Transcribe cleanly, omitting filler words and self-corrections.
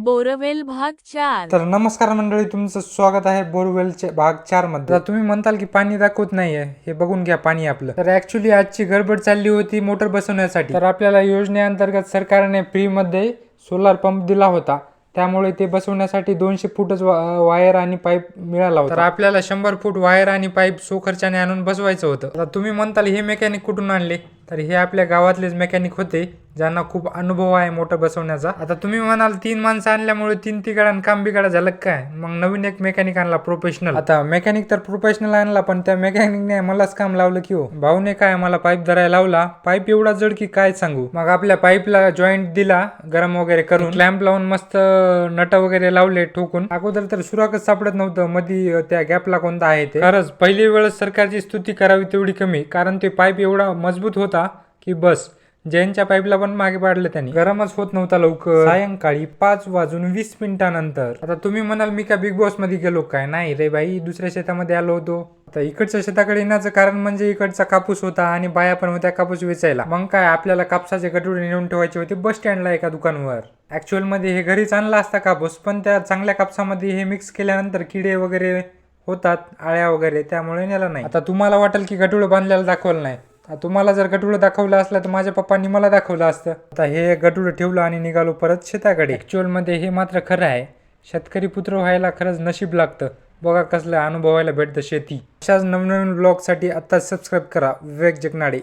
Borewell भाग 4। तर नमस्कार मंडळी, तुमचं स्वागत आहे बोरवेलचे भाग 4 मध्ये। तुम्ही म्हणताल की पाणी दाखवत नाहीये, हे बघून घ्या पाणी आपलं। तर ऍक्च्युली आजची गडबड चालली होती मोटर बसवण्यासाठी। तर आपल्याला योजनेअंतर्गत सरकारने फ्री मध्ये सोलार पंप दिला होता, त्यामुळे ते बसवण्यासाठी 200 फूटच वायर आणि पाईप मिळाला होता। तर आपल्याला 100 फूट वायर आणि पाईप सो खर्चाने आणून बसवायचं होतं। आता तुम्ही म्हणताल हे मेकॅनिक कुठून आणले, तर हे आपल्या गावातलेच मेकॅनिक होते, ज्यांना खूप अनुभव आहे मोटर बसवण्याचा। आता तुम्ही म्हणाल 3 माणसं आणल्यामुळे 3 तिघांना काम बिघाडा झालं काय, मग नवीन एक मेकॅनिक आणला प्रोफेशनल। आता मेकॅनिक तर प्रोफेशनल आणला, पण त्या मेकॅनिकने मलाच काम लावलं की हो। भाऊने काय मला पाईप धरायला लावला, पाईप एवढा जड की काय सांगू। मग आपल्या पाईपला जॉईंट दिला गरम वगैरे करून, क्लॅम्प लावून मस्त नट वगैरे लावले ठोकून। अगोदर तर सुराखच सापडत नव्हतं मधी त्या गॅपला कोणता आहे ते। खरंच पहिली वेळेस सरकारची स्तुती करावी तेवढी कमी, कारण ते पाईप एवढा मजबूत होता की बस, जैनच्या पाईपला पण मागे पाडलं त्यांनी, गरमच होत नव्हता लवकर। सायंकाळी 5:20 आता तुम्ही म्हणाल मी का बिग बॉस मध्ये गेलो काय, नाही रे बाई, दुसऱ्या शेतामध्ये आलो होतो। आता इकडच्या शेताकडे येण्याचं कारण म्हणजे इकडचा कापूस होता आणि बाया पण होत्या कापूस वेचायला। मग काय आपल्याला कापसाचे गठुडे नेऊन ठेवायचे होते बस स्टँडला एका दुकानावर। ऍक्च्युअल मध्ये हे घरीच आणला असता कापूस, पण त्या चांगल्या कापसामध्ये हे मिक्स केल्यानंतर किडे वगैरे होतात, आळ्या वगैरे, त्यामुळे नेला नाही। आता तुम्हाला वाटेल की गठुडं बांधलेला दाखवलं नाही, तुम्हाला जर गठुडं दाखवलं असलं तर माझ्या पप्पांनी मला दाखवलं असतं। आता हे गठुडं ठेवलं आणि निघालो परत शेताकडे। ऍक्च्युअल मध्ये हे मात्र खरं आहे, शेतकरी पुत्र व्हायला खरंच नशीब लागतं। बघा कसलं अनुभवायला भेटतं शेती। अशाच नवनवीन ब्लॉगसाठी आत्ताच सबस्क्राईब करा विवेक जगनाडे।